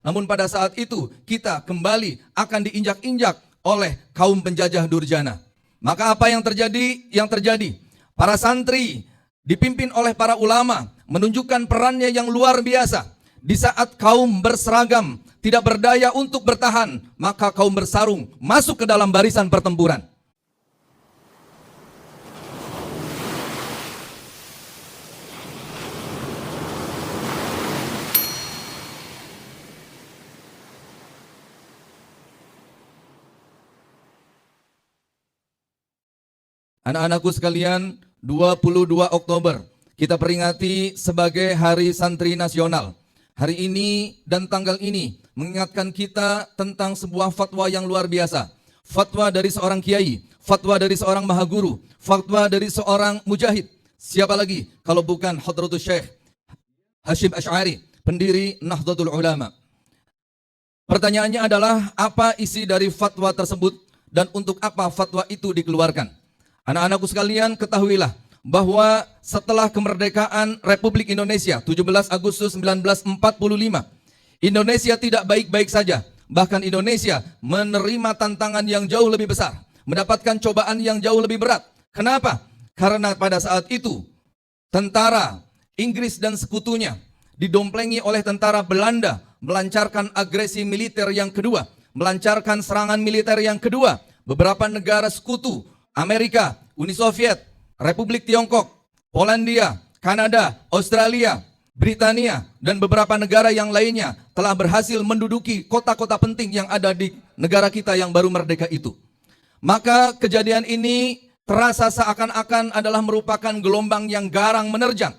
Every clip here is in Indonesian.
Namun pada saat itu kita kembali akan diinjak-injak oleh kaum penjajah durjana. Maka apa yang terjadi? Yang terjadi, para santri dipimpin oleh para ulama menunjukkan perannya yang luar biasa. Di saat kaum berseragam tidak berdaya untuk bertahan, maka kaum bersarung masuk ke dalam barisan pertempuran. Anak-anakku sekalian, 22 Oktober kita peringati sebagai Hari Santri Nasional. Hari ini dan tanggal ini mengingatkan kita tentang sebuah fatwa yang luar biasa. Fatwa dari seorang kiai, fatwa dari seorang mahaguru, fatwa dari seorang mujahid. Siapa lagi kalau bukan Hadratus Syekh Hasyim Asy'ari, pendiri Nahdlatul Ulama. Pertanyaannya adalah, apa isi dari fatwa tersebut dan untuk apa fatwa itu dikeluarkan? Anak-anakku sekalian, ketahuilah bahwa setelah kemerdekaan Republik Indonesia 17 Agustus 1945, Indonesia tidak baik-baik saja. Bahkan Indonesia menerima tantangan yang jauh lebih besar, mendapatkan cobaan yang jauh lebih berat. Kenapa? Karena pada saat itu tentara Inggris dan sekutunya didomplengi oleh tentara Belanda melancarkan agresi militer yang kedua, melancarkan serangan militer yang kedua. Beberapa negara sekutu, Amerika, Uni Soviet, Republik Tiongkok, Polandia, Kanada, Australia, Britania, dan beberapa negara yang lainnya telah berhasil menduduki kota-kota penting yang ada di negara kita yang baru merdeka itu. Maka kejadian ini terasa seakan-akan adalah merupakan gelombang yang garang menerjang.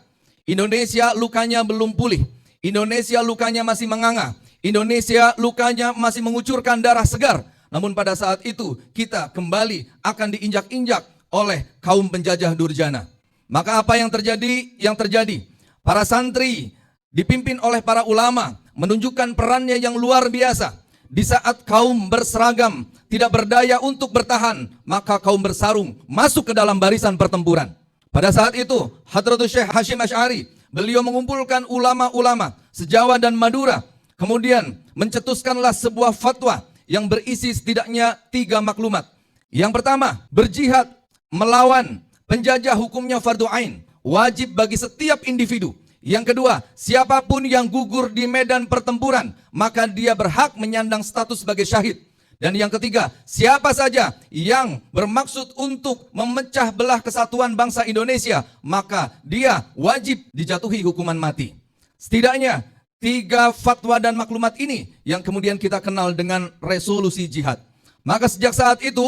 Indonesia lukanya belum pulih. Indonesia lukanya masih menganga. Indonesia lukanya masih mengucurkan darah segar. Namun pada saat itu kita kembali akan diinjak-injak oleh kaum penjajah durjana. Maka apa yang terjadi? Yang terjadi, para santri dipimpin oleh para ulama menunjukkan perannya yang luar biasa. Di saat kaum berseragam tidak berdaya untuk bertahan, maka kaum bersarung masuk ke dalam barisan pertempuran. Pada saat itu Hadratus Syekh Hasyim Asy'ari, beliau mengumpulkan ulama-ulama se-Jawa dan Madura. Kemudian mencetuskanlah sebuah fatwa yang berisi setidaknya 3 maklumat. Yang pertama, berjihad melawan penjajah hukumnya fardu ain, wajib bagi setiap individu. Yang kedua, siapapun yang gugur di medan pertempuran, maka dia berhak menyandang status sebagai syahid. Dan yang ketiga, siapa saja yang bermaksud untuk memecah belah kesatuan bangsa Indonesia, maka dia wajib dijatuhi hukuman mati. Setidaknya 3 fatwa dan maklumat ini yang kemudian kita kenal dengan resolusi jihad. Maka sejak saat itu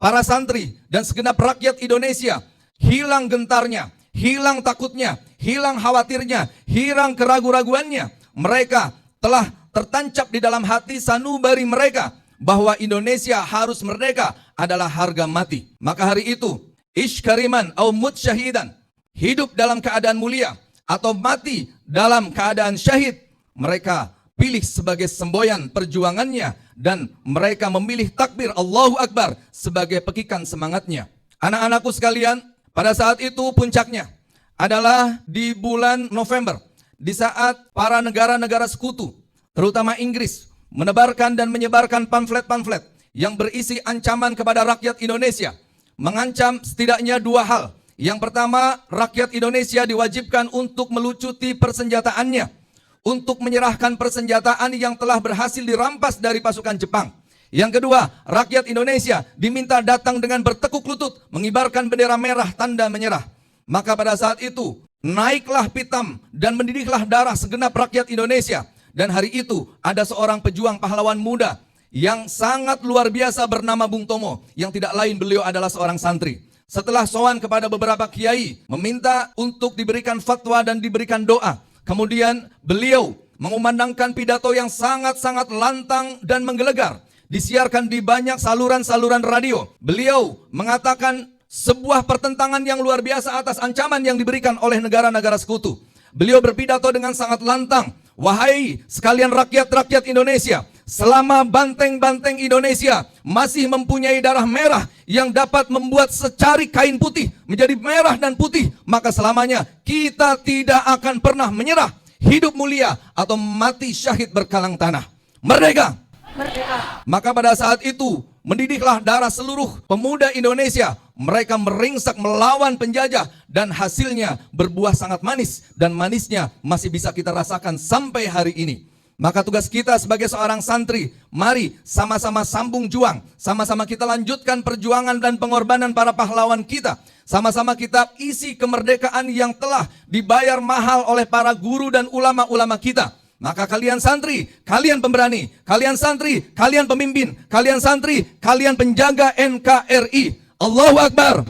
para santri dan segenap rakyat Indonesia hilang gentarnya, hilang takutnya, hilang khawatirnya, hilang keraguan-raguannya. Mereka telah tertancap di dalam hati sanubari mereka bahwa Indonesia harus merdeka adalah harga mati. Maka hari itu, ish kariman au mut syahidan, hidup dalam keadaan mulia atau mati dalam keadaan syahid, mereka pilih sebagai semboyan perjuangannya dan mereka memilih takbir Allahu Akbar sebagai pekikan semangatnya. Anak-anakku sekalian, pada saat itu puncaknya adalah di bulan November, di saat para negara-negara sekutu, terutama Inggris, menebarkan dan menyebarkan pamflet-pamflet yang berisi ancaman kepada rakyat Indonesia. Mengancam setidaknya 2 hal. Yang pertama, rakyat Indonesia diwajibkan untuk melucuti persenjataannya, untuk menyerahkan persenjataan yang telah berhasil dirampas dari pasukan Jepang. Yang kedua, rakyat Indonesia diminta datang dengan bertekuk lutut, mengibarkan bendera merah tanda menyerah. Maka pada saat itu, naiklah pitam dan mendidihlah darah segenap rakyat Indonesia. Dan hari itu ada seorang pejuang pahlawan muda yang sangat luar biasa bernama Bung Tomo, yang tidak lain beliau adalah seorang santri. Setelah sowan kepada beberapa kiai, meminta untuk diberikan fatwa dan diberikan doa. Kemudian beliau mengumandangkan pidato yang sangat-sangat lantang dan menggelegar. Disiarkan di banyak saluran-saluran radio. Beliau mengatakan sebuah pertentangan yang luar biasa atas ancaman yang diberikan oleh negara-negara sekutu. Beliau berpidato dengan sangat lantang. Wahai sekalian rakyat-rakyat Indonesia, selama banteng-banteng Indonesia masih mempunyai darah merah yang dapat membuat secari kain putih menjadi merah dan putih, maka selamanya kita tidak akan pernah menyerah. hidup mulia atau mati syahid berkalang tanah. Merdeka! Merdeka! Maka pada saat itu, mendidihlah darah seluruh pemuda Indonesia. Mereka meringsek melawan penjajah dan hasilnya berbuah sangat manis. Dan manisnya masih bisa kita rasakan sampai hari ini. Maka tugas kita sebagai seorang santri, mari sama-sama sambung juang. Sama-sama kita lanjutkan perjuangan dan pengorbanan para pahlawan kita. Sama-sama kita isi kemerdekaan yang telah dibayar mahal oleh para guru dan ulama-ulama kita. Maka kalian santri, kalian pemberani, kalian santri, kalian pemimpin, kalian santri, kalian penjaga NKRI. Allahu Akbar.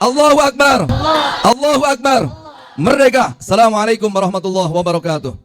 Allahu Akbar. Allahu Akbar. Merdeka. Assalamualaikum warahmatullahi wabarakatuh.